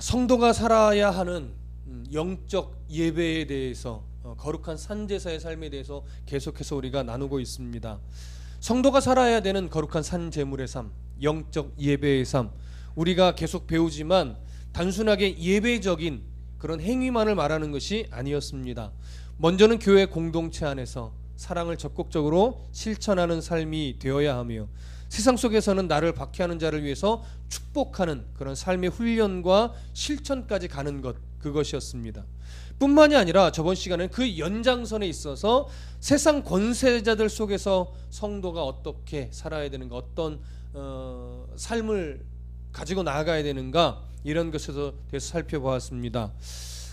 성도가 살아야 하는 영적 예배에 대해서, 거룩한 산제사의 삶에 대해서 계속해서 우리가 나누고 있습니다. 성도가 살아야 되는 거룩한 산제물의 삶, 영적 예배의 삶, 우리가 계속 배우지만 단순하게 예배적인 그런 행위만을 말하는 것이 아니었습니다. 먼저는 교회 공동체 안에서 사랑을 적극적으로 실천하는 삶이 되어야 하며, 세상 속에서는 나를 박해하는 자를 위해서 축복하는 그런 삶의 훈련과 실천까지 가는 것, 그것이었습니다. 뿐만이 아니라 저번 시간에는 그 연장선에 있어서 세상 권세자들 속에서 성도가 어떻게 살아야 되는가, 어떤 삶을 가지고 나아가야 되는가, 이런 것에 대해서 살펴보았습니다.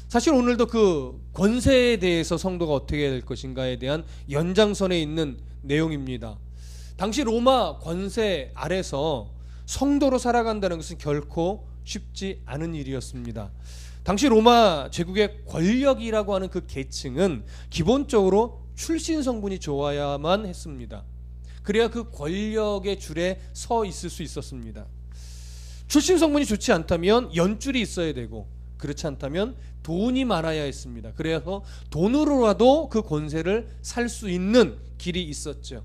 사실 오늘도 그 권세에 대해서 성도가 어떻게 해야 될 것인가에 대한 연장선에 있는 내용입니다. 당시 로마 권세 아래서 성도로 살아간다는 것은 결코 쉽지 않은 일이었습니다. 당시 로마 제국의 권력이라고 하는 그 계층은 기본적으로 출신 성분이 좋아야만 했습니다. 그래야 그 권력의 줄에 서 있을 수 있었습니다. 출신 성분이 좋지 않다면 연줄이 있어야 되고, 그렇지 않다면 돈이 많아야 했습니다. 그래서 돈으로라도 그 권세를 살 수 있는 길이 있었죠.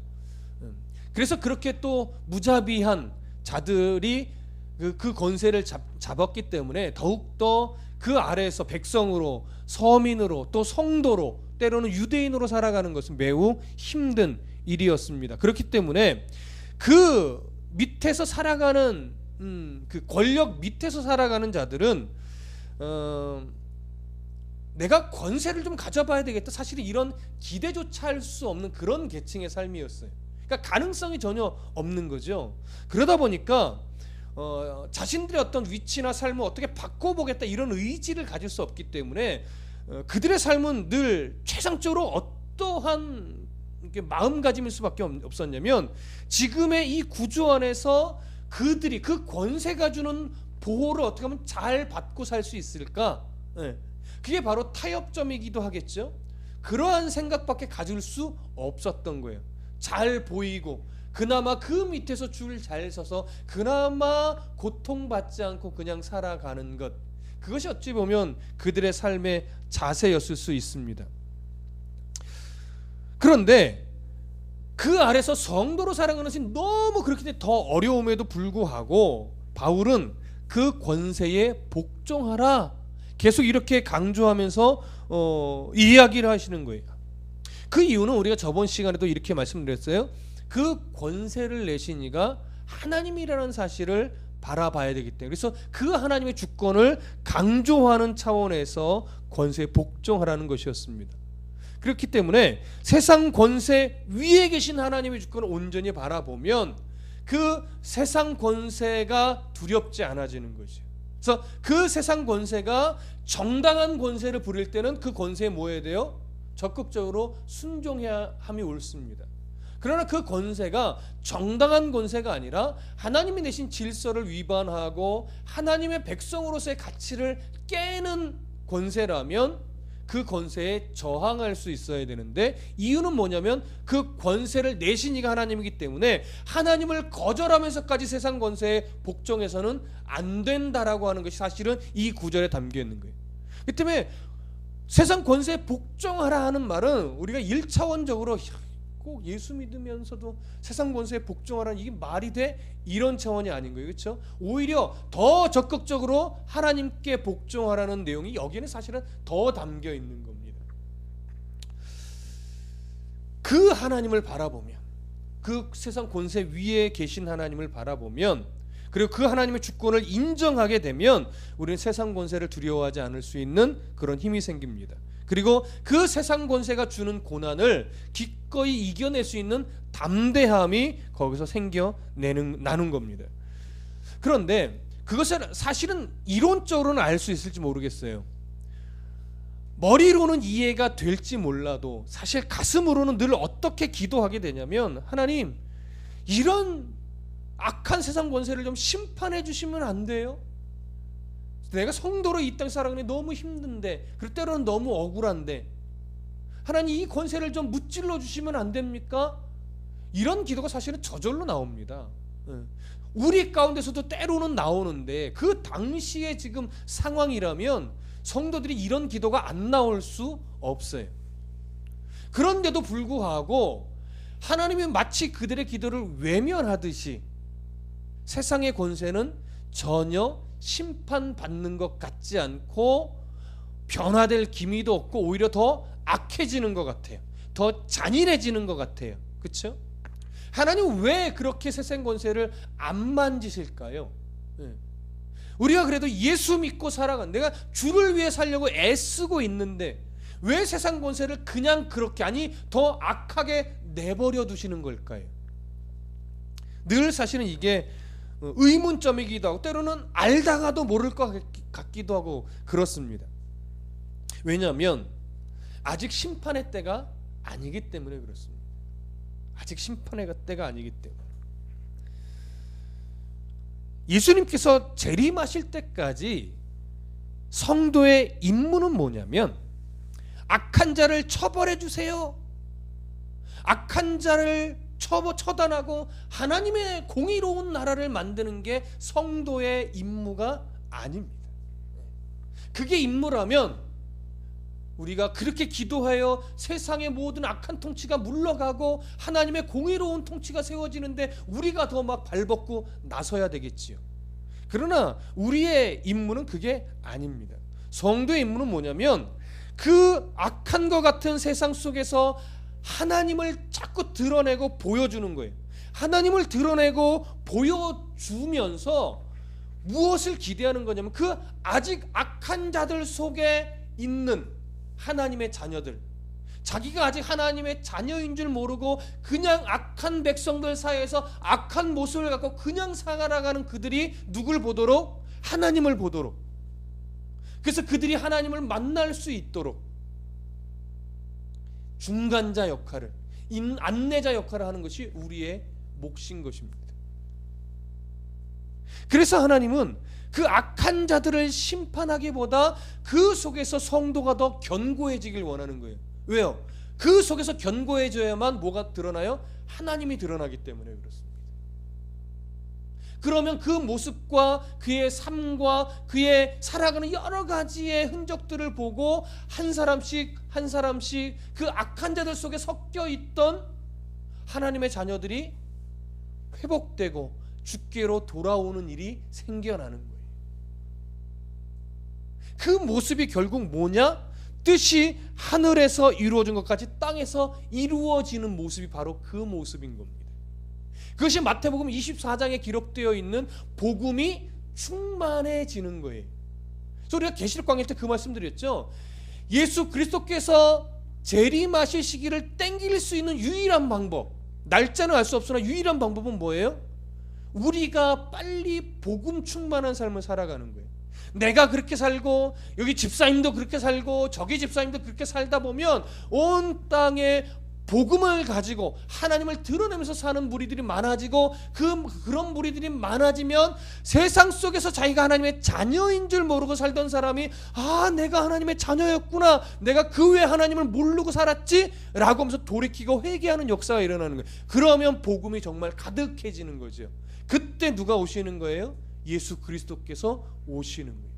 그래서 그렇게 또 무자비한 자들이 그 권세를 잡았기 때문에 더욱더 그 아래에서 백성으로, 서민으로, 또 성도로, 때로는 유대인으로 살아가는 것은 매우 힘든 일이었습니다. 그렇기 때문에 그 밑에서 살아가는 그 권력 밑에서 살아가는 자들은 내가 권세를 좀 가져봐야 되겠다, 사실은 이런 기대조차 할 수 없는 그런 계층의 삶이었어요. 그러니까 가능성이 전혀 없는 거죠. 그러다 보니까 자신들의 어떤 위치나 삶을 어떻게 바꿔보겠다, 이런 의지를 가질 수 없기 때문에 그들의 삶은 늘 최상적으로 어떠한 마음가짐일 수밖에 없었냐면, 지금의 이 구조 안에서 그들이 그 권세가 주는 보호를 어떻게 하면 잘 받고 살 수 있을까, 그게 바로 타협점이기도 하겠죠. 그러한 생각밖에 가질 수 없었던 거예요. 잘 보이고 그나마 그 밑에서 줄 잘 서서 그나마 고통받지 않고 그냥 살아가는 것, 그것이 어찌 보면 그들의 삶의 자세였을 수 있습니다. 그런데 그 아래서 성도로 살아가는 것이 너무 그렇기 때문에 더 어려움에도 불구하고 바울은 그 권세에 복종하라, 계속 이렇게 강조하면서 이야기를 하시는 거예요. 그 이유는 우리가 저번 시간에도 이렇게 말씀드렸어요. 그 권세를 내신 이가 하나님이라는 사실을 바라봐야 되기 때문에, 그래서 그 하나님의 주권을 강조하는 차원에서 권세에 복종하라는 것이었습니다. 그렇기 때문에 세상 권세 위에 계신 하나님의 주권을 온전히 바라보면 그 세상 권세가 두렵지 않아지는 거죠. 그래서 그 세상 권세가 정당한 권세를 부릴 때는 그 권세에 뭐 해야 돼요? 적극적으로 순종해야 함이 옳습니다. 그러나 그 권세가 정당한 권세가 아니라 하나님이 내신 질서를 위반하고 하나님의 백성으로서의 가치를 깨는 권세라면 그 권세에 저항할 수 있어야 되는데, 이유는 뭐냐면 그 권세를 내신 이가 하나님이기 때문에 하나님을 거절하면서까지 세상 권세에 복종해서는 안 된다라고 하는 것이 사실은 이 구절에 담겨 있는 거예요. 그 때문에 세상 권세에 복종하라 하는 말은 우리가 1차원적으로 꼭 예수 믿으면서도 세상 권세에 복종하라는, 이게 말이 돼? 이런 차원이 아닌 거예요. 그렇죠? 오히려 더 적극적으로 하나님께 복종하라는 내용이 여기에는 사실은 더 담겨 있는 겁니다. 그 하나님을 바라보면, 그 세상 권세 위에 계신 하나님을 바라보면, 그리고 그 하나님의 주권을 인정하게 되면 우리는 세상 권세를 두려워하지 않을 수 있는 그런 힘이 생깁니다. 그리고 그 세상 권세가 주는 고난을 기꺼이 이겨낼 수 있는 담대함이 거기서 나는 겁니다. 그런데 그것을 사실은 이론적으로는 알 수 있을지 모르겠어요. 머리로는 이해가 될지 몰라도 사실 가슴으로는 늘 어떻게 기도하게 되냐면, 하나님, 이런 악한 세상 권세를 좀 심판해 주시면 안 돼요? 내가 성도로 이 땅 살아가는 게 너무 힘든데, 그럴 때로는 너무 억울한데, 하나님 이 권세를 좀 무찔러 주시면 안 됩니까? 이런 기도가 사실은 저절로 나옵니다. 우리 가운데서도 때로는 나오는데 그 당시에 지금 상황이라면 성도들이 이런 기도가 안 나올 수 없어요. 그런데도 불구하고 하나님이 마치 그들의 기도를 외면하듯이 세상의 권세는 전혀 심판받는 것 같지 않고 변화될 기미도 없고 오히려 더 악해지는 것 같아요. 더 잔인해지는 것 같아요. 그렇죠? 하나님 왜 그렇게 세상 권세를 안 만지실까요? 우리가 그래도 예수 믿고 살아간, 내가 주를 위해 살려고 애쓰고 있는데 왜 세상 권세를 그냥 그렇게, 아니 더 악하게 내버려 두시는 걸까요? 늘 사실은 이게 의문점이기도 하고 때로는 알다가도 모를 것 같기도 하고 그렇습니다. 왜냐하면 아직 심판의 때가 아니기 때문에 그렇습니다. 아직 심판의 때가 아니기 때문에. 예수님께서 재림하실 때까지 성도의 임무는 뭐냐면 악한 자를 처벌해 주세요. 악한 자를 처단하고 하나님의 공의로운 나라를 만드는 게 성도의 임무가 아닙니다. 그게 임무라면 우리가 그렇게 기도하여 세상의 모든 악한 통치가 물러가고 하나님의 공의로운 통치가 세워지는데 우리가 더 막 발벗고 나서야 되겠지요. 그러나 우리의 임무는 그게 아닙니다. 성도의 임무는 뭐냐면 그 악한 것 같은 세상 속에서 하나님을 자꾸 드러내고 보여주는 거예요. 하나님을 드러내고 보여주면서 무엇을 기대하는 거냐면 그 아직 악한 자들 속에 있는 하나님의 자녀들, 자기가 아직 하나님의 자녀인 줄 모르고 그냥 악한 백성들 사이에서 악한 모습을 갖고 그냥 살아가는 그들이 누굴 보도록? 하나님을 보도록. 그래서 그들이 하나님을 만날 수 있도록 중간자 역할을, 안내자 역할을 하는 것이 우리의 몫인 것입니다. 그래서 하나님은 그 악한 자들을 심판하기보다 그 속에서 성도가 더 견고해지길 원하는 거예요. 왜요? 그 속에서 견고해져야만 뭐가 드러나요? 하나님이 드러나기 때문에 그렇습니다. 그러면 그 모습과 그의 삶과 그의 살아가는 여러 가지의 흔적들을 보고 한 사람씩 한 사람씩 그 악한 자들 속에 섞여 있던 하나님의 자녀들이 회복되고 주께로 돌아오는 일이 생겨나는 거예요. 그 모습이 결국 뭐냐? 뜻이 하늘에서 이루어진 것까지 땅에서 이루어지는 모습이 바로 그 모습인 겁니다. 그것이 마태복음 24장에 기록되어 있는 복음이 충만해지는 거예요. 그래서 우리가 계시록 강의 때 그 말씀드렸죠. 예수 그리스도께서 재림하실 시기를 땡길 수 있는 유일한 방법, 날짜는 알 수 없으나 유일한 방법은 뭐예요? 우리가 빨리 복음 충만한 삶을 살아가는 거예요. 내가 그렇게 살고 여기 집사님도 그렇게 살고 저기 집사님도 그렇게 살다 보면 온 땅에 복음을 가지고 하나님을 드러내면서 사는 무리들이 많아지고 그런 무리들이 많아지면 세상 속에서 자기가 하나님의 자녀인 줄 모르고 살던 사람이 내가 하나님의 자녀였구나, 내가 그 외에 하나님을 모르고 살았지 라고 하면서 돌이키고 회개하는 역사가 일어나는 거예요. 그러면 복음이 정말 가득해지는 거죠. 그때 누가 오시는 거예요? 예수 그리스도께서 오시는 거예요.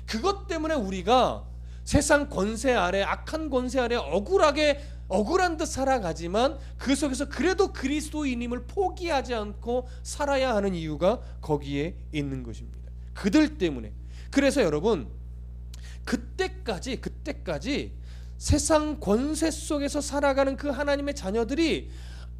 그것 때문에 우리가 세상 권세 아래, 악한 권세 아래 억울한 듯 살아가지만 그 속에서 그래도 그리스도인임을 포기하지 않고 살아야 하는 이유가 거기에 있는 것입니다. 그들 때문에. 그래서 여러분, 그때까지 세상 권세 속에서 살아가는 그 하나님의 자녀들이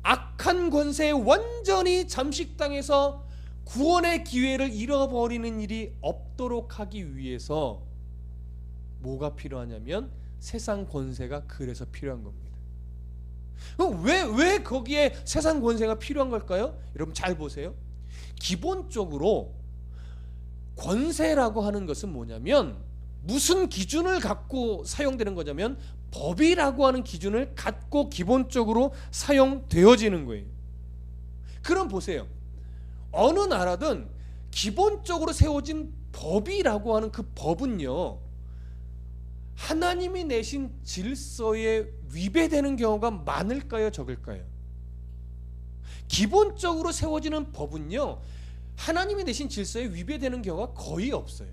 악한 권세에 완전히 잠식당해서 구원의 기회를 잃어버리는 일이 없도록 하기 위해서 뭐가 필요하냐면 세상 권세가 그래서 필요한 겁니다. 왜 거기에 세상 권세가 필요한 걸까요? 여러분 잘 보세요. 기본적으로 권세라고 하는 것은 뭐냐면 무슨 기준을 갖고 사용되는 거냐면 법이라고 하는 기준을 갖고 기본적으로 사용되어지는 거예요. 그럼 보세요. 어느 나라든 기본적으로 세워진 법이라고 하는 그 법은요, 하나님이 내신 질서에 위배되는 경우가 많을까요, 적을까요? 기본적으로 세워지는 법은요, 하나님이 내신 질서에 위배되는 경우가 거의 없어요.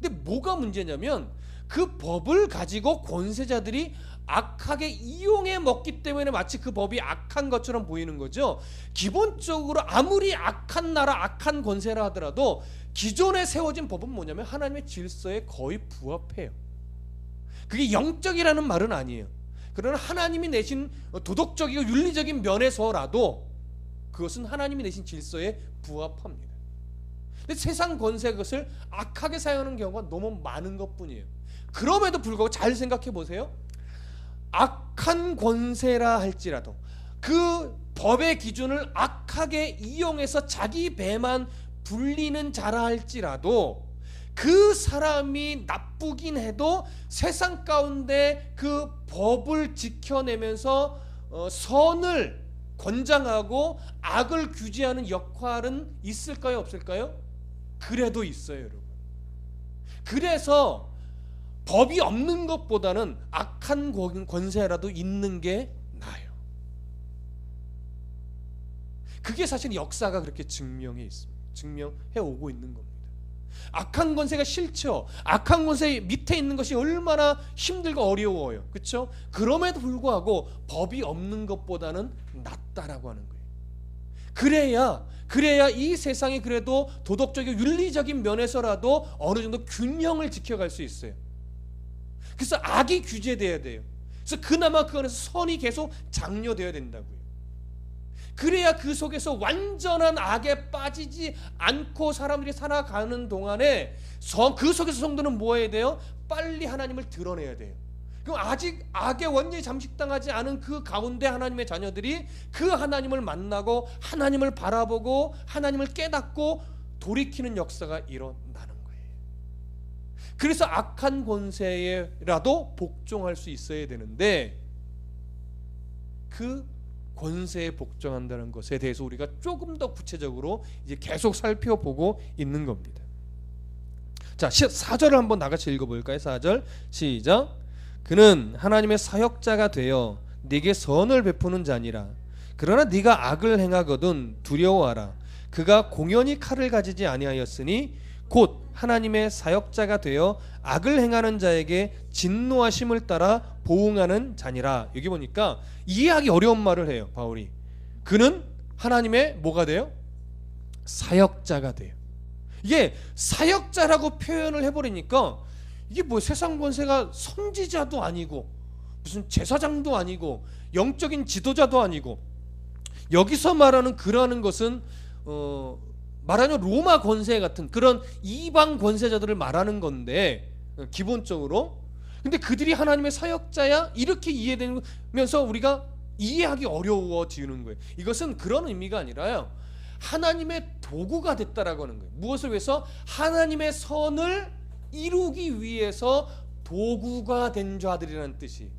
근데 뭐가 문제냐면 그 법을 가지고 권세자들이 악하게 이용해 먹기 때문에 마치 그 법이 악한 것처럼 보이는 거죠. 기본적으로 아무리 악한 나라, 악한 권세라 하더라도 기존에 세워진 법은 뭐냐면 하나님의 질서에 거의 부합해요. 그게 영적이라는 말은 아니에요. 그러나 하나님이 내신 도덕적이고 윤리적인 면에서라도 그것은 하나님이 내신 질서에 부합합니다. 근데 세상 권세 그것을 악하게 사용하는 경우가 너무 많은 것뿐이에요. 그럼에도 불구하고 잘 생각해 보세요. 악한 권세라 할지라도 그 법의 기준을 악하게 이용해서 자기 배만 불리는 자라 할지라도 그 사람이 나쁘긴 해도 세상 가운데 그 법을 지켜내면서 선을 권장하고 악을 규제하는 역할은 있을까요, 없을까요? 그래도 있어요, 여러분. 그래서 법이 없는 것보다는 악한 권세라도 있는 게 나아요. 그게 사실 역사가 그렇게 증명해 있습니다. 증명해 오고 있는 겁니다. 악한 권세가 싫죠. 악한 권세 밑에 있는 것이 얼마나 힘들고 어려워요. 그렇죠? 그럼에도 불구하고 법이 없는 것보다는 낫다라고 하는 거예요. 그래야 이 세상이 그래도 도덕적이고 윤리적인 면에서라도 어느 정도 균형을 지켜갈 수 있어요. 그래서 악이 규제돼야 돼요. 그래서 그나마 그 안에서 선이 계속 장려되어야 된다고요. 그래야 그 속에서 완전한 악에 빠지지 않고 사람들이 살아가는 동안에 그 속에서 성도는 뭐 해야 돼요? 빨리 하나님을 드러내야 돼요. 그럼 아직 악에 완전히 잠식당하지 않은 그 가운데 하나님의 자녀들이 그 하나님을 만나고 하나님을 바라보고 하나님을 깨닫고 돌이키는 역사가 일어나는 거예요. 그래서 악한 권세에라도 복종할 수 있어야 되는데 그 권세에 복종한다는 것에 대해서 우리가 조금 더 구체적으로 이제 계속 살펴보고 있는 겁니다. 자, 4절을 한번 나같이 읽어볼까요? 4절 시작. 그는 하나님의 사역자가 되어 네게 선을 베푸는 자니라. 그러나 네가 악을 행하거든 두려워하라. 그가 공연히 칼을 가지지 아니하였으니 곧 하나님의 사역자가 되어 악을 행하는 자에게 진노하심을 따라 보응하는 자니라. 여기 보니까 이해하기 어려운 말을 해요, 바울이. 그는 하나님의 뭐가 돼요? 사역자가 돼요. 이게 사역자라고 표현을 해버리니까 이게 뭐 세상 권세가 선지자도 아니고 무슨 제사장도 아니고 영적인 지도자도 아니고, 여기서 말하는 그라는 것은 말하자면 로마 권세 같은 그런 이방 권세자들을 말하는 건데 기본적으로. 근데 그들이 하나님의 사역자야 이렇게 이해되면서 우리가 이해하기 어려워지는 거예요. 이것은 그런 의미가 아니라요, 하나님의 도구가 됐다라고 하는 거예요. 무엇을 위해서? 하나님의 선을 이루기 위해서 도구가 된 자들이라는 뜻이.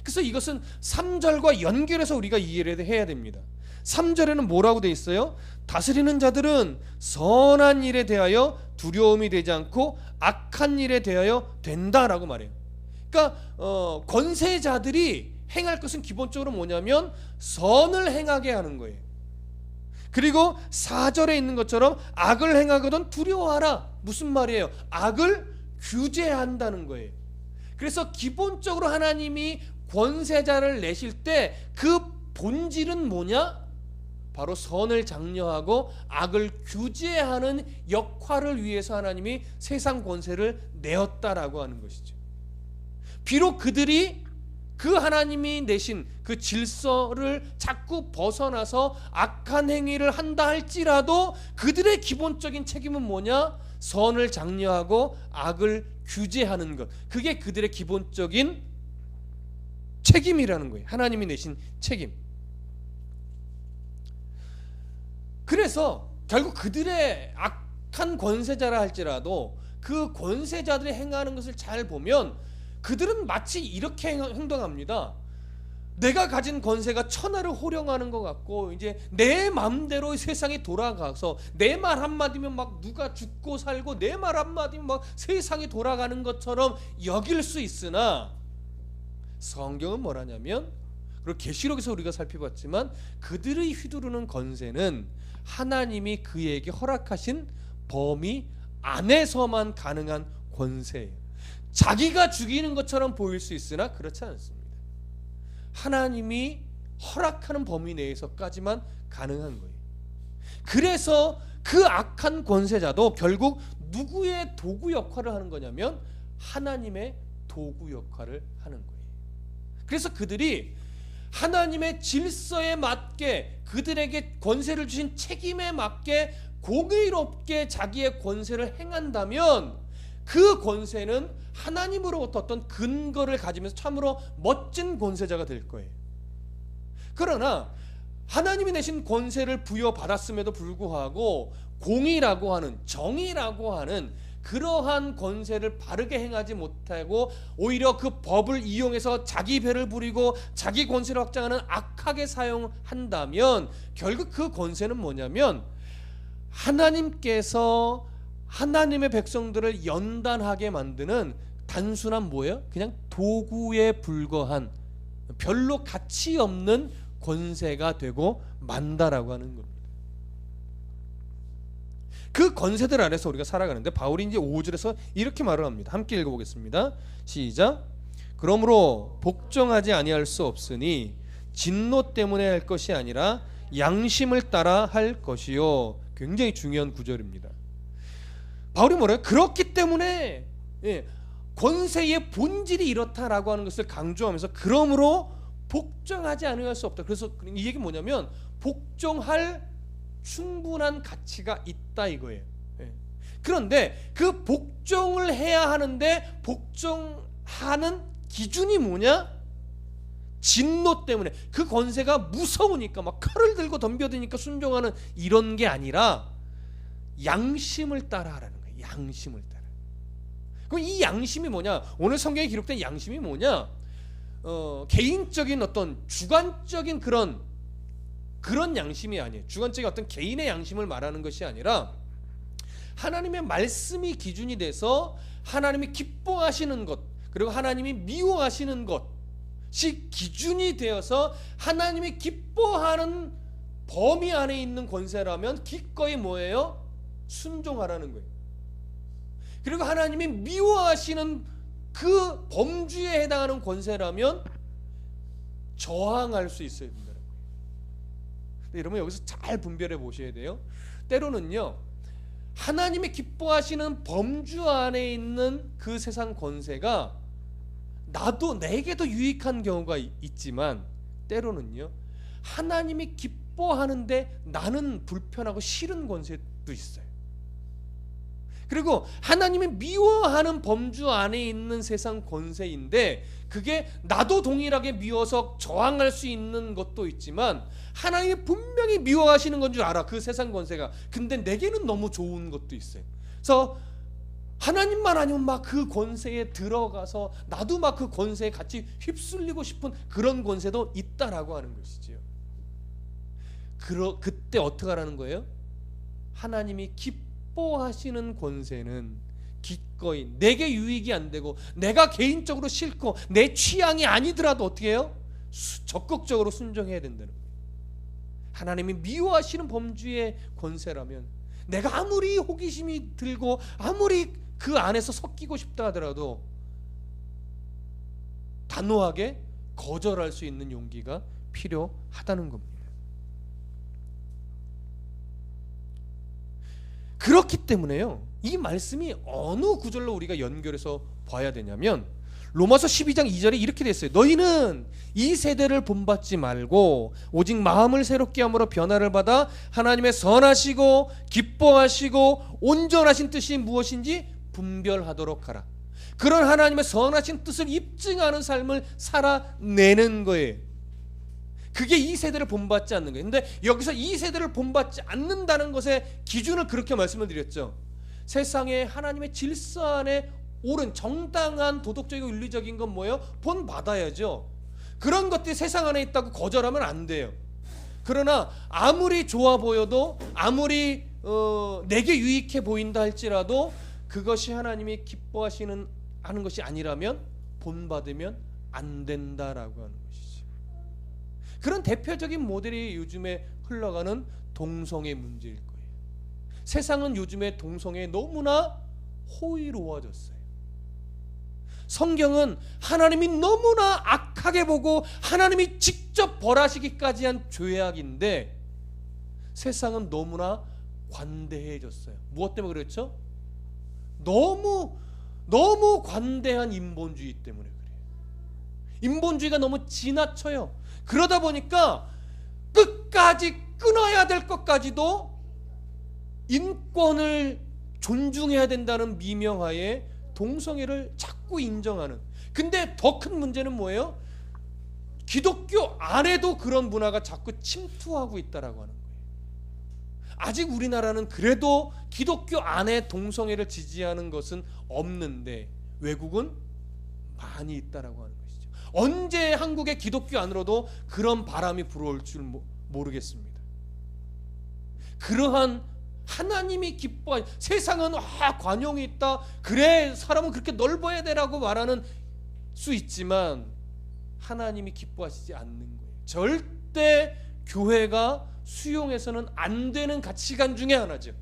그래서 이것은 3절과 연결해서 우리가 이해를 해야 됩니다. 3절에는 뭐라고 돼 있어요? 다스리는 자들은 선한 일에 대하여 두려움이 되지 않고 악한 일에 대하여 된다라고 말해요. 그러니까 권세자들이 행할 것은 기본적으로 뭐냐면 선을 행하게 하는 거예요. 그리고 4절에 있는 것처럼 악을 행하거든 두려워하라. 무슨 말이에요? 악을 규제한다는 거예요. 그래서 기본적으로 하나님이 권세자를 내실 때 그 본질은 뭐냐? 바로 선을 장려하고 악을 규제하는 역할을 위해서 하나님이 세상 권세를 내었다라고 하는 것이죠. 비록 그들이 그 하나님이 내신 그 질서를 자꾸 벗어나서 악한 행위를 한다 할지라도 그들의 기본적인 책임은 뭐냐? 선을 장려하고 악을 규제하는 것. 그게 그들의 기본적인 책임이라는 거예요. 하나님이 내신 책임. 그래서 결국 그들의 악한 권세자라 할지라도 그 권세자들이 행하는 것을 잘 보면 그들은 마치 이렇게 행동합니다. 내가 가진 권세가 천하를 호령하는 것 같고 이제 내 마음대로 세상이 돌아가서 내 말 한마디면 막 누가 죽고 살고 내 말 한마디면 막 세상이 돌아가는 것처럼 여길 수 있으나 성경은 뭐라냐면 그리고 계시록에서 우리가 살펴봤지만 그들의 휘두르는 권세는 하나님이 그에게 허락하신 범위 안에서만 가능한 권세예요. 자기가 죽이는 것처럼 보일 수 있으나 그렇지 않습니다. 하나님이 허락하는 범위 내에서까지만 가능한 거예요. 그래서 그 악한 권세자도 결국 누구의 도구 역할을 하는 거냐면 하나님의 도구 역할을 하는 거예요. 그래서 그들이 하나님의 질서에 맞게 그들에게 권세를 주신 책임에 맞게 공의롭게 자기의 권세를 행한다면 그 권세는 하나님으로부터 어떤 근거를 가지면서 참으로 멋진 권세자가 될 거예요. 그러나 하나님이 내신 권세를 부여받았음에도 불구하고 공의라고 하는, 정의라고 하는 그러한 권세를 바르게 행하지 못하고 오히려 그 법을 이용해서 자기 배를 부리고 자기 권세를 확장하는 악하게 사용한다면 결국 그 권세는 뭐냐면 하나님께서 하나님의 백성들을 연단하게 만드는 단순한 뭐예요? 그냥 도구에 불과한 별로 가치 없는 권세가 되고 만다라고 하는 겁니다. 그 권세들 안에서 우리가 살아가는데 바울이 이제 5절에서 이렇게 말을 합니다. 함께 읽어보겠습니다. 시작. 그러므로 복종하지 아니할 수 없으니 진노 때문에 할 것이 아니라 양심을 따라 할 것이요. 굉장히 중요한 구절입니다. 바울이 뭐래요? 그렇기 때문에 권세의 본질이 이렇다라고 하는 것을 강조하면서 그러므로 복종하지 않을 수 없다. 그래서 이 얘기는 뭐냐면 복종할 충분한 가치가 있다 이거예요. 그런데 그 복종을 해야 하는데 복종하는 기준이 뭐냐? 진노 때문에 그 권세가 무서우니까 막 칼을 들고 덤벼드니까 순종하는 이런 게 아니라 양심을 따라 하라는 거예요. 양심을 따라. 그럼 이 양심이 뭐냐? 오늘 성경에 기록된 양심이 뭐냐? 개인적인 어떤 주관적인 그런 양심이 아니에요. 주관적인 어떤 개인의 양심을 말하는 것이 아니라 하나님의 말씀이 기준이 돼서 하나님이 기뻐하시는 것 그리고 하나님이 미워하시는 것이 기준이 되어서 하나님이 기뻐하는 범위 안에 있는 권세라면 기꺼이 뭐예요? 순종하라는 거예요. 그리고 하나님이 미워하시는 그 범주에 해당하는 권세라면 저항할 수 있어야 된다는 거예요. 여러분 여기서 잘 분별해 보셔야 돼요. 때로는요 하나님이 기뻐하시는 범주 안에 있는 그 세상 권세가 내게도 유익한 경우가 있지만 때로는요 하나님이 기뻐하는데 나는 불편하고 싫은 권세도 있어요. 그리고 하나님이 미워하는 범주 안에 있는 세상 권세인데 그게 나도 동일하게 미워서 저항할 수 있는 것도 있지만 하나님이 분명히 미워하시는 건 줄 알아 그 세상 권세가. 근데 내게는 너무 좋은 것도 있어요. 그래서 하나님만 아니면 막 그 권세에 들어가서 나도 막 그 권세에 같이 휩쓸리고 싶은 그런 권세도 있다라고 하는 것이지요. 그때 어떻게 하라는 거예요? 하나님이 기뻐하시는 권세는 기꺼이 내게 유익이 안 되고 내가 개인적으로 싫고 내 취향이 아니더라도 어떻게 해요? 적극적으로 순종해야 된다는 거예요. 하나님이 미워하시는 범주의 권세라면 내가 아무리 호기심이 들고 아무리 그 안에서 섞이고 싶다 하더라도 단호하게 거절할 수 있는 용기가 필요하다는 겁니다. 그렇기 때문에요 이 말씀이 어느 구절로 우리가 연결해서 봐야 되냐면 로마서 12장 2절에 이렇게 돼 있어요. 너희는 이 세대를 본받지 말고 오직 마음을 새롭게 함으로 변화를 받아 하나님의 선하시고 기뻐하시고 온전하신 뜻이 무엇인지 분별하도록 하라. 그런 하나님의 선하신 뜻을 입증하는 삶을 살아내는 거예요. 그게 이 세대를 본받지 않는 거예요. 근데 여기서 이 세대를 본받지 않는다는 것의 기준을 그렇게 말씀을 드렸죠. 세상에 하나님의 질서 안에 옳은 정당한 도덕적이고 윤리적인 건 뭐예요? 본받아야죠. 그런 것들이 세상 안에 있다고 거절하면 안 돼요. 그러나 아무리 좋아 보여도 아무리 내게 유익해 보인다 할지라도 그것이 하나님이 기뻐하시는 하는 것이 아니라면 본받으면 안 된다라고 하는 것이죠. 그런 대표적인 모델이 요즘에 흘러가는 동성애 문제일 거예요. 세상은 요즘에 동성애에 너무나 호의로워졌어요. 성경은 하나님이 너무나 악하게 보고 하나님이 직접 벌하시기까지 한 죄악인데 세상은 너무나 관대해졌어요. 무엇 때문에 그렇죠? 너무 관대한 인본주의 때문에 그래요. 인본주의가 너무 지나쳐요. 그러다 보니까 끝까지 끊어야 될 것까지도 인권을 존중해야 된다는 미명하에 동성애를 자꾸 인정하는. 근데 더 큰 문제는 뭐예요? 기독교 안에도 그런 문화가 자꾸 침투하고 있다라고 하는 거예요. 아직 우리나라는 그래도 기독교 안에 동성애를 지지하는 것은 없는데 외국은 많이 있다라고 하는 것이죠. 언제 한국의 기독교 안으로도 그런 바람이 불어올 줄 모르겠습니다. 그러한 하나님이 기뻐하, 세상은 관용이 있다, 그래 사람은 그렇게 넓어야 되라고 말하는 수 있지만 하나님이 기뻐하시지 않는 거예요. 절대 교회가 수용해서는 안 되는 가치관 중에 하나죠.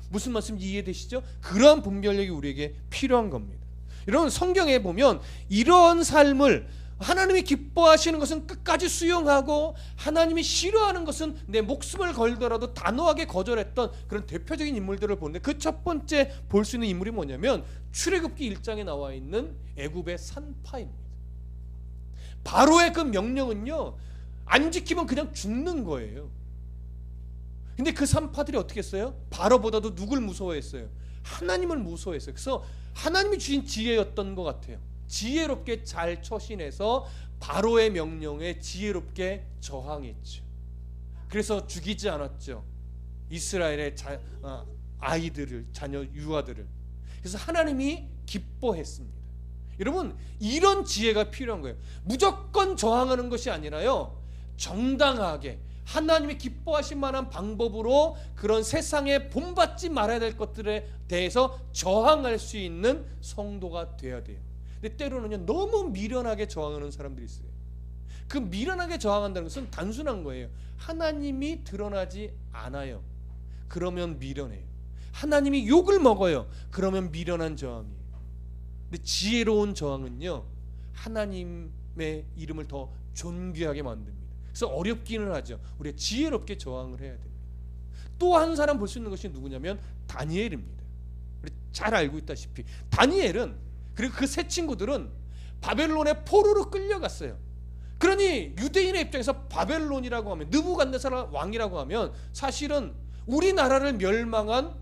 무슨 말씀인지 이해되시죠? 그러한 분별력이 우리에게 필요한 겁니다. 여러분, 성경에 보면 이런 삶을, 하나님이 기뻐하시는 것은 끝까지 수용하고 하나님이 싫어하는 것은 내 목숨을 걸더라도 단호하게 거절했던 그런 대표적인 인물들을 보는데, 그 첫 번째 볼 수 있는 인물이 뭐냐면 출애굽기 1장에 나와 있는 애굽의 산파입니다. 바로의 그 명령은요, 안 지키면 그냥 죽는 거예요. 근데 그 산파들이 어떻게 했어요? 바로보다도 누굴 무서워했어요? 하나님을 무서워했어요. 그래서 하나님이 주신 지혜였던 것 같아요. 지혜롭게 잘 처신해서 바로의 명령에 지혜롭게 저항했죠. 그래서 죽이지 않았죠. 이스라엘의 아이들을, 자녀, 유아들을. 그래서 하나님이 기뻐했습니다. 여러분, 이런 지혜가 필요한 거예요. 무조건 저항하는 것이 아니라요, 정당하게 하나님이 기뻐하실 만한 방법으로 그런 세상에 본받지 말아야 될 것들에 대해서 저항할 수 있는 성도가 돼야 돼요. 근데 때로는요, 너무 미련하게 저항하는 사람들이 있어요. 그 미련하게 저항한다는 것은 단순한 거예요. 하나님이 드러나지 않아요. 그러면 미련해요. 하나님이 욕을 먹어요. 그러면 미련한 저항이에요. 근데 지혜로운 저항은요, 하나님의 이름을 더 존귀하게 만듭니다. 그래서 어렵기는 하죠. 우리가 지혜롭게 저항을 해야 됩니다. 또 한 사람 볼 수 있는 것이 누구냐면 다니엘입니다. 우리 잘 알고 있다시피 다니엘은, 그리고 그 세 친구들은 바벨론의 포로로 끌려갔어요. 그러니 유대인의 입장에서 바벨론이라고 하면, 느부갓네살 왕이라고 하면 사실은 우리나라를 멸망한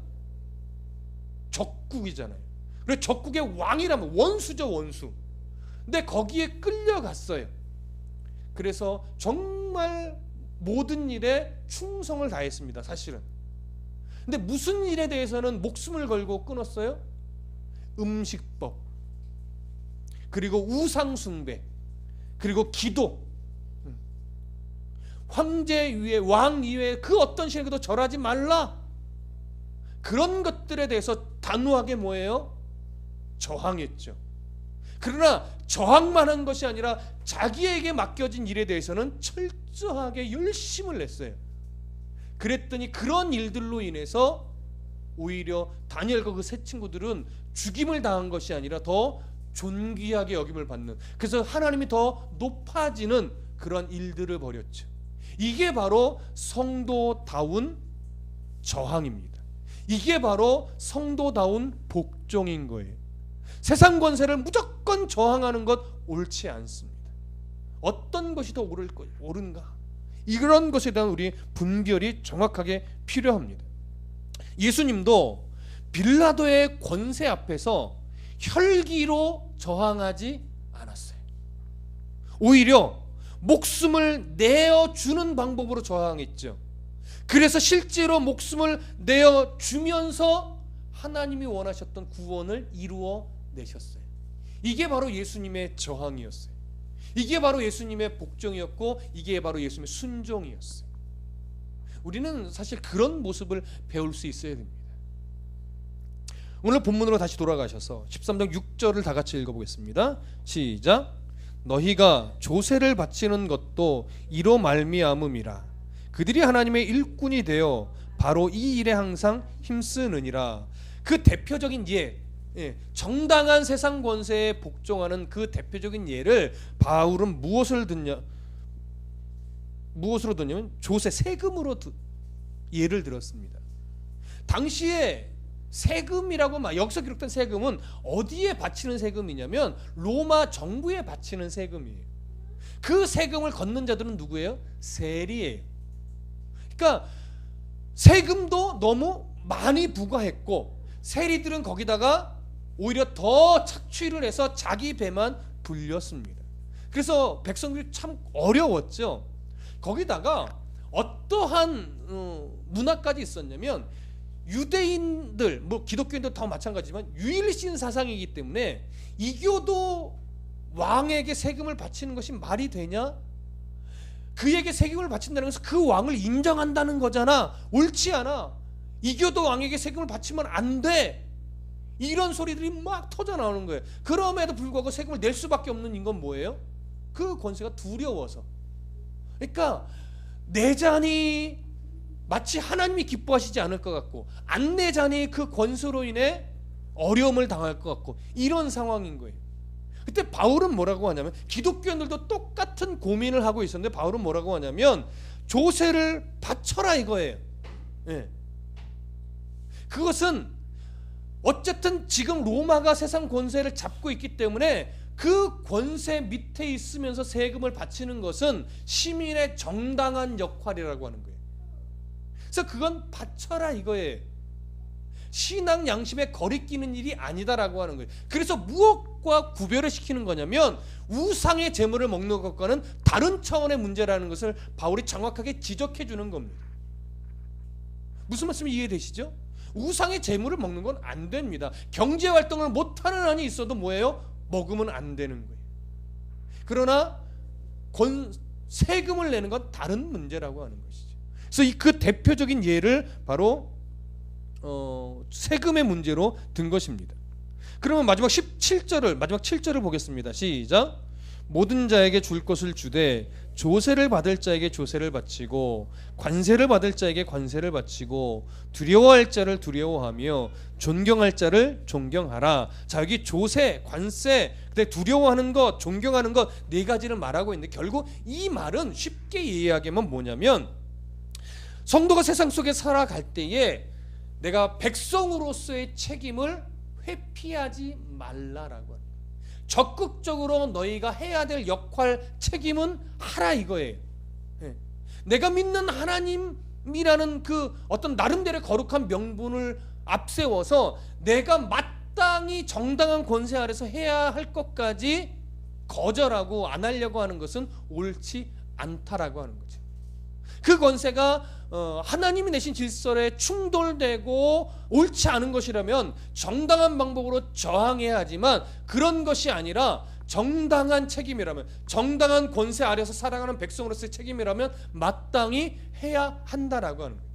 적국이잖아요. 그래서 적국의 왕이라면 원수죠, 원수. 근데 거기에 끌려갔어요. 그래서 정말 모든 일에 충성을 다했습니다, 사실은. 근데 무슨 일에 대해서는 목숨을 걸고 끊었어요? 음식법, 그리고 우상숭배, 그리고 기도, 황제 위에, 왕 위에 그 어떤 신에게도 절하지 말라, 그런 것들에 대해서 단호하게 뭐예요? 저항했죠. 그러나 저항만 한 것이 아니라 자기에게 맡겨진 일에 대해서는 철저하게 열심을 냈어요. 그랬더니 그런 일들로 인해서 오히려 다니엘과 그 세 친구들은 죽임을 당한 것이 아니라 더 존귀하게 여김을 받는, 그래서 하나님이 더 높아지는 그런 일들을 벌였죠. 이게 바로 성도다운 저항입니다. 이게 바로 성도다운 복종인 거예요. 세상 권세를 무조건 저항하는 것 옳지 않습니다. 어떤 것이 더 옳은가, 이런 것에 대한 우리 분별이 정확하게 필요합니다. 예수님도 빌라도의 권세 앞에서 혈기로 저항하지 않았어요. 오히려 목숨을 내어주는 방법으로 저항했죠. 그래서 실제로 목숨을 내어주면서 하나님이 원하셨던 구원을 이루어 내셨어요. 이게 바로 예수님의 저항이었어요. 이게 바로 예수님의 복종이었고, 이게 바로 예수님의 순종이었어요. 우리는 사실 그런 모습을 배울 수 있어야 됩니다. 오늘 본문으로 다시 돌아가셔서 13장 6절을 다 같이 읽어보겠습니다. 시작. 너희가 조세를 바치는 것도 이로 말미암음이라. 그들이 하나님의 일꾼이 되어 바로 이 일에 항상 힘쓰느니라. 그 대표적인 정당한 세상 권세에 복종하는 그 대표적인 예를 바울은 무엇으로 듣냐면 조세, 세금으로 예를 들었습니다. 당시에 세금이라고 여기서 기록된 세금은 어디에 바치는 세금이냐면 로마 정부에 바치는 세금이에요. 그 세금을 걷는 자들은 누구예요? 세리예요. 그러니까 세금도 너무 많이 부과했고 세리들은 거기다가 오히려 더 착취를 해서 자기 배만 불렸습니다. 그래서 백성들이 참 어려웠죠. 거기다가 어떠한 문화까지 있었냐면 유대인들, 기독교인도 다 마찬가지지만 유일신 사상이기 때문에 이교도 왕에게 세금을 바치는 것이 말이 되냐? 그에게 세금을 바친다는 것은 그 왕을 인정한다는 거잖아. 옳지 않아. 이교도 왕에게 세금을 바치면 안 돼. 이런 소리들이 막 터져 나오는 거예요. 그럼에도 불구하고 세금을 낼 수밖에 없는 인건 뭐예요? 그 권세가 두려워서. 그러니까 내자니 마치 하나님이 기뻐하시지 않을 것 같고 안 내자니 그 권세로 인해 어려움을 당할 것 같고 이런 상황인 거예요. 그때 바울은 뭐라고 하냐면 기독교인들도 똑같은 고민을 하고 있었는데 바울은 뭐라고 하냐면 조세를 바쳐라 이거예요. 그것은 어쨌든 지금 로마가 세상 권세를 잡고 있기 때문에 그 권세 밑에 있으면서 세금을 바치는 것은 시민의 정당한 역할이라고 하는 거예요. 그래서 그건 바쳐라 이거예요. 신앙 양심에 거리끼는 일이 아니다라고 하는 거예요. 그래서 무엇과 구별을 시키는 거냐면 우상의 재물을 먹는 것과는 다른 차원의 문제라는 것을 바울이 정확하게 지적해 주는 겁니다. 무슨 말씀이 이해되시죠? 우상의 재물을 먹는 건 안 됩니다. 경제 활동을 못하는 한이 있어도 뭐예요? 먹으면 안 되는 거예요. 그러나 세금을 내는 건 다른 문제라고 하는 것이죠. 그래서 그 대표적인 예를 바로 세금의 문제로 든 것입니다. 그러면 마지막 7절을 보겠습니다. 시작. 모든 자에게 줄 것을 주되 조세를 받을 자에게 조세를 바치고 관세를 받을 자에게 관세를 바치고 두려워할 자를 두려워하며 존경할 자를 존경하라. 자, 여기 조세, 관세, 두려워하는 것, 존경하는 것 네 가지를 말하고 있는데 결국 이 말은 쉽게 이해하기만 뭐냐면 성도가 세상 속에 살아갈 때에 내가 백성으로서의 책임을 회피하지 말라라고 합니다. 적극적으로 너희가 해야 될 역할, 책임은 하라 이거예요. 내가 믿는 하나님이라는 그 어떤 나름대로의 거룩한 명분을 앞세워서 내가 마땅히 정당한 권세 아래서 해야 할 것까지 거절하고 안 하려고 하는 것은 옳지 않다라고 하는 거죠. 그 권세가 하나님이 내신 질서에 충돌되고 옳지 않은 것이라면 정당한 방법으로 저항해야 하지만 그런 것이 아니라 정당한 책임이라면, 정당한 권세 아래서 살아가는 백성으로서의 책임이라면 마땅히 해야 한다라고 하는 거예요.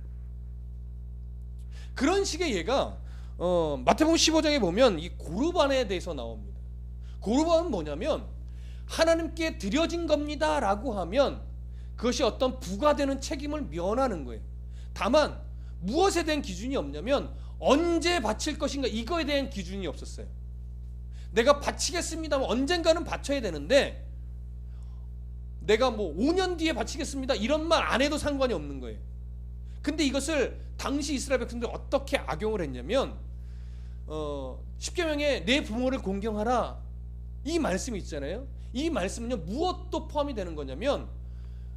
그런 식의 예가 마태복음 15장에 보면 이 고르반에 대해서 나옵니다. 고르반은 뭐냐면 하나님께 드려진 겁니다 라고 하면 그것이 어떤 부과되는 책임을 면하는 거예요. 다만 무엇에 대한 기준이 없냐면 언제 바칠 것인가 이거에 대한 기준이 없었어요. 내가 바치겠습니다면 언젠가는 바쳐야 되는데 내가 5년 뒤에 바치겠습니다 이런 말 안 해도 상관이 없는 거예요. 근데 이것을 당시 이스라엘 백성들이 어떻게 악용을 했냐면 10계명에 내 부모를 공경하라 이 말씀이 있잖아요. 이 말씀은요 무엇도 포함이 되는 거냐면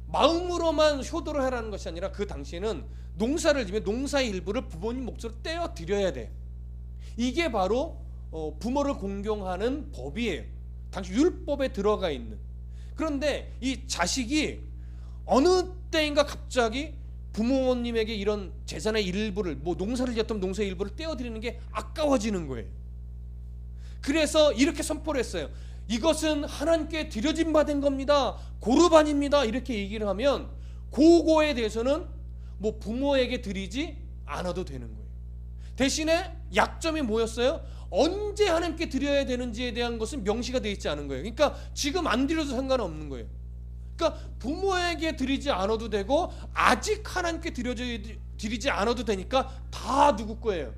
마음으로만 효도를 하라는 것이 아니라 그 당시에는 농사를 지면 농사의 일부를 부모님 몫으로 떼어 드려야 돼. 이게 바로 부모를 공경하는 법이에요. 당시 율법에 들어가 있는. 그런데 이 자식이 어느 때인가 갑자기 부모님에게 이런 재산의 일부를 농사를 지었던 농사의 일부를 떼어 드리는 게 아까워지는 거예요. 그래서 이렇게 선포를 했어요. 이것은 하나님께 드려진 바 된 겁니다. 고르반입니다. 이렇게 얘기를 하면 그거에 대해서는 부모에게 드리지 않아도 되는 거예요. 대신에 약점이 뭐였어요? 언제 하나님께 드려야 되는지에 대한 것은 명시가 되어 있지 않은 거예요. 그러니까 지금 안 드려도 상관없는 거예요. 그러니까 부모에게 드리지 않아도 되고 아직 하나님께 드리지 않아도 되니까 다 누구 거예요?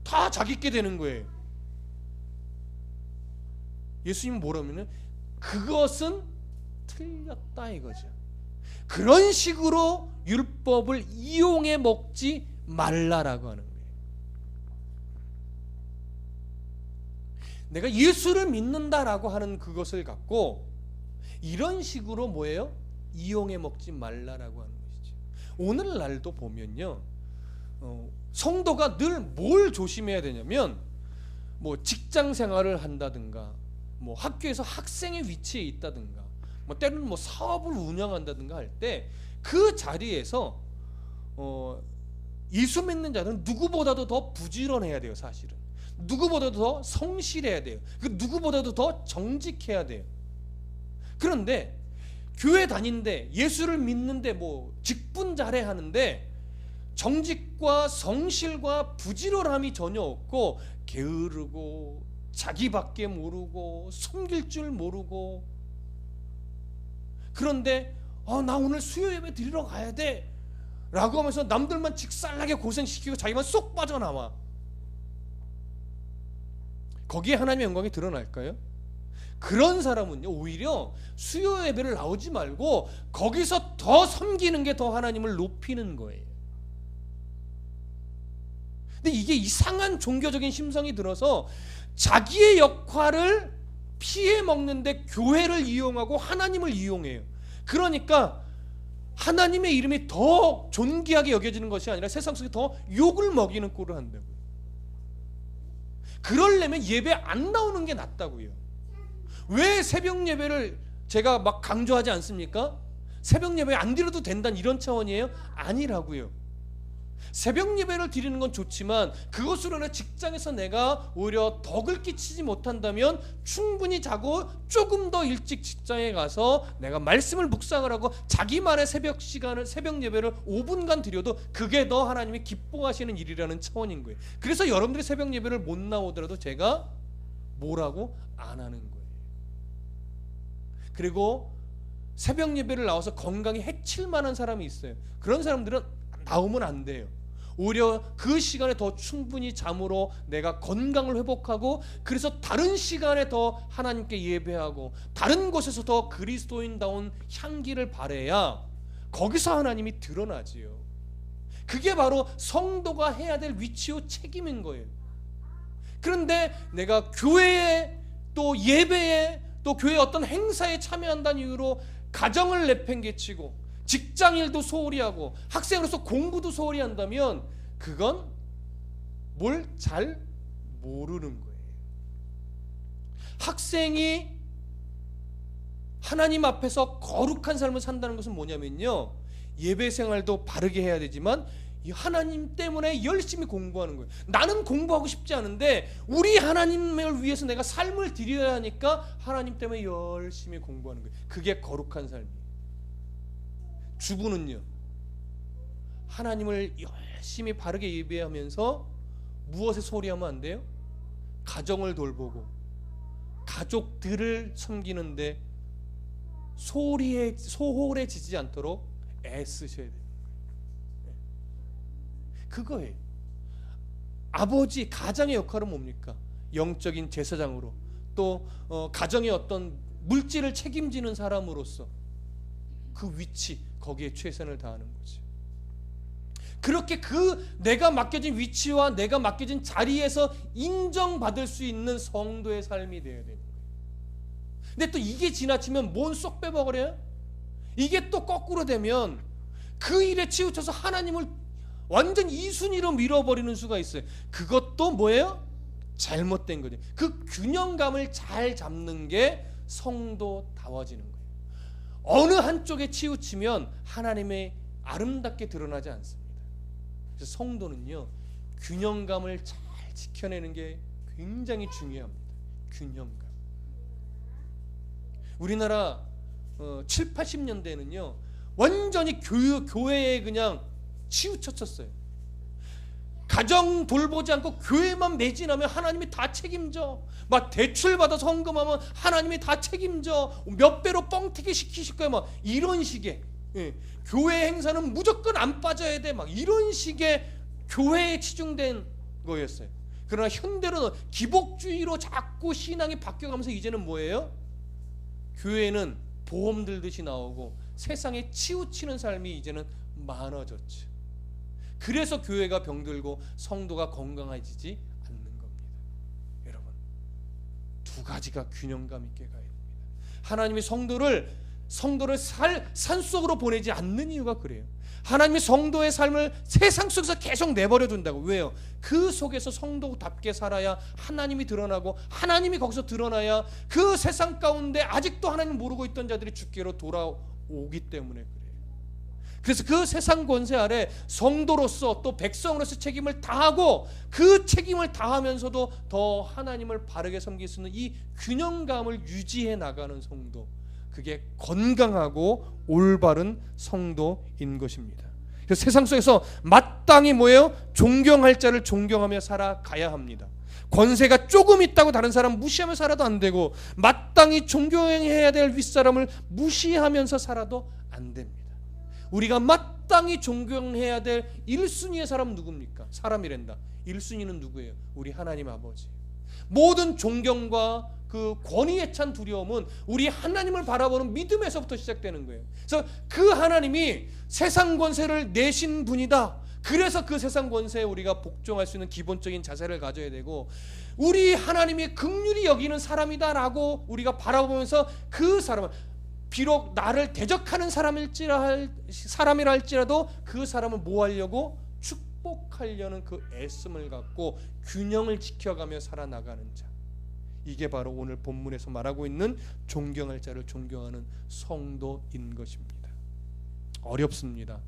다 자기께 되는 거예요. 예수님은 뭐라면은 그것은 틀렸다 이거죠. 그런 식으로 율법을 이용해 먹지 말라라고 하는 거예요. 내가 예수를 믿는다라고 하는 그것을 갖고 이런 식으로 뭐예요? 이용해 먹지 말라라고 하는 것이죠. 오늘날도 보면요, 성도가 늘 뭘 조심해야 되냐면, 뭐 직장 생활을 한다든가, 뭐 학교에서 학생의 위치에 있다든가, 뭐 때로는 뭐 사업을 운영한다든가 할 때 그 자리에서 예수 믿는 자는 누구보다도 더 부지런해야 돼요. 사실은 누구보다도 더 성실해야 돼요. 그 누구보다도 더 정직해야 돼요. 그런데 교회 다니는데 예수를 믿는데 뭐 직분 잘해 하는데 정직과 성실과 부지런함이 전혀 없고 게으르고 자기밖에 모르고 숨길 줄 모르고, 그런데 나 오늘 수요 예배 드리러 가야 돼 라고 하면서 남들만 직살나게 고생시키고 자기만 쏙 빠져나와. 거기에 하나님의 영광이 드러날까요? 그런 사람은요, 오히려 수요 예배를 나오지 말고 거기서 더 섬기는 게 더 하나님을 높이는 거예요. 근데 이게 이상한 종교적인 심성이 들어서 자기의 역할을 피해 먹는데 교회를 이용하고 하나님을 이용해요. 그러니까 하나님의 이름이 더 존귀하게 여겨지는 것이 아니라 세상 속에 더 욕을 먹이는 꼴을 한다고요. 그러려면 예배 안 나오는 게 낫다고요. 왜 새벽 예배를 제가 막 강조하지 않습니까? 새벽 예배 안 드려도 된다는 이런 차원이에요? 아니라고요. 새벽 예배를 드리는 건 좋지만 그것으로 인해 직장에서 내가 오히려 덕을 끼치지 못한다면 충분히 자고 조금 더 일찍 직장에 가서 내가 말씀을 묵상을 하고 자기만의 새벽 예배를 5분간 드려도 그게 더 하나님이 기뻐하시는 일이라는 차원인 거예요. 그래서 여러분들이 새벽 예배를 못 나오더라도 제가 뭐라고 안 하는 거예요. 그리고 새벽 예배를 나와서 건강에 해칠 만한 사람이 있어요. 그런 사람들은 나오면 안 돼요. 오히려 그 시간에 더 충분히 잠으로 내가 건강을 회복하고, 그래서 다른 시간에 더 하나님께 예배하고 다른 곳에서 더 그리스도인다운 향기를 발해야 거기서 하나님이 드러나지요. 그게 바로 성도가 해야 될 위치요 책임인 거예요. 그런데 내가 교회에 또 예배에 또 교회 어떤 행사에 참여한다는 이유로 가정을 내팽개치고 직장일도 소홀히 하고 학생으로서 공부도 소홀히 한다면 그건 뭘 잘 모르는 거예요. 학생이 하나님 앞에서 거룩한 삶을 산다는 것은 뭐냐면요, 예배 생활도 바르게 해야 되지만 하나님 때문에 열심히 공부하는 거예요. 나는 공부하고 싶지 않은데 우리 하나님을 위해서 내가 삶을 드려야 하니까 하나님 때문에 열심히 공부하는 거예요. 그게 거룩한 삶이에요. 주부는요, 하나님을 열심히 바르게 예배하면서 무엇에 소홀히 하면 안 돼요? 가정을 돌보고 가족들을 섬기는데 소홀해지지 않도록 애쓰셔야 돼요. 그거예요. 아버지, 가장의 역할은 뭡니까? 영적인 제사장으로, 또 가정의 어떤 물질을 책임지는 사람으로서 그 위치, 거기에 최선을 다하는 거지. 그렇게 내가 맡겨진 위치와 내가 맡겨진 자리에서 인정받을 수 있는 성도의 삶이 되어야 되는 거예요. 근데 또 이게 지나치면 뭔 쏙 빼먹으래요? 이게 또 거꾸로 되면 그 일에 치우쳐서 하나님을 완전 이순위로 밀어버리는 수가 있어요. 그것도 뭐예요? 잘못된 거죠. 그 균형감을 잘 잡는 게 성도다워지는 거예요. 어느 한쪽에 치우치면 하나님의 아름답게 드러나지 않습니다. 그래서 성도는요, 균형감을 잘 지켜내는 게 굉장히 중요합니다. 균형감. 우리나라 7, 80년대에는요 완전히 교회에 그냥 치우쳤었어요. 가정 돌보지 않고 교회만 매진하면 하나님이 다 책임져. 막 대출 받아서 헌금하면 하나님이 다 책임져. 몇 배로 뻥튀기 시키실 거야. 막 이런 식의 교회 행사는 무조건 안 빠져야 돼. 막 이런 식의 교회에 치중된 거였어요. 그러나 현대로는 기복주의로 자꾸 신앙이 바뀌어가면서 이제는 뭐예요? 교회는 보험 들듯이 나오고 세상에 치우치는 삶이 이제는 많아졌지. 그래서 교회가 병들고 성도가 건강해지지 않는 겁니다. 여러분, 두 가지가 균형감 있게 가야 됩니다. 하나님이 성도를 산속으로 보내지 않는 이유가 그래요. 하나님이 성도의 삶을 세상 속에서 계속 내버려 둔다고. 왜요? 그 속에서 성도답게 살아야 하나님이 드러나고, 하나님이 거기서 드러나야 그 세상 가운데 아직도 하나님 모르고 있던 자들이 주께로 돌아오기 때문에 그래요. 그래서 그 세상 권세 아래 성도로서 또 백성으로서 책임을 다하고, 그 책임을 다하면서도 더 하나님을 바르게 섬길 수 있는 이 균형감을 유지해 나가는 성도, 그게 건강하고 올바른 성도인 것입니다. 그래서 세상 속에서 마땅히 뭐예요? 존경할 자를 존경하며 살아가야 합니다. 권세가 조금 있다고 다른 사람 무시하며 살아도 안 되고, 마땅히 존경해야 될 윗사람을 무시하면서 살아도 안 됩니다. 우리가 마땅히 존경해야 될 1순위의 사람은 누굽니까? 사람이란다. 1순위는 누구예요? 우리 하나님 아버지. 모든 존경과 그 권위에 찬 두려움은 우리 하나님을 바라보는 믿음에서부터 시작되는 거예요. 그래서 그 하나님이 세상 권세를 내신 분이다. 그래서 그 세상 권세에 우리가 복종할 수 있는 기본적인 자세를 가져야 되고, 우리 하나님이 긍휼히 여기는 사람이다라고 우리가 바라보면서 그 사람을, 비록 나를 대적하는 사람이라 할지라도 그 사람을 뭐 하려고? 축복하려는 그 애씀을 갖고 균형을 지켜가며 살아나가는 자, 이게 바로 오늘 본문에서 말하고 있는 존경할 자를 존경하는 성도인 것입니다. 어렵습니다.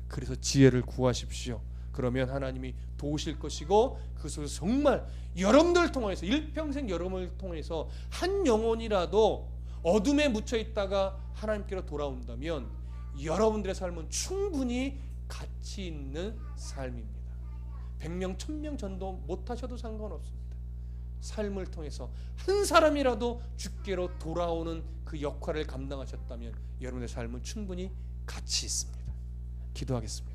그래서 지혜를 구하십시오. 그러면 하나님이 도우실 것이고, 그 속에서 정말 여러분들 통해서, 일평생 여러분을 통해서 한 영혼이라도 어둠에 묻혀 있다가 하나님께로 돌아온다면 여러분들의 삶은 충분히 가치 있는 삶입니다. 100명 1000명 전도 못하셔도 상관없습니다. 삶을 통해서 한 사람이라도 주께로 돌아오는 그 역할을 감당하셨다면 여러분의 삶은 충분히 가치 있습니다. 기도하겠습니다.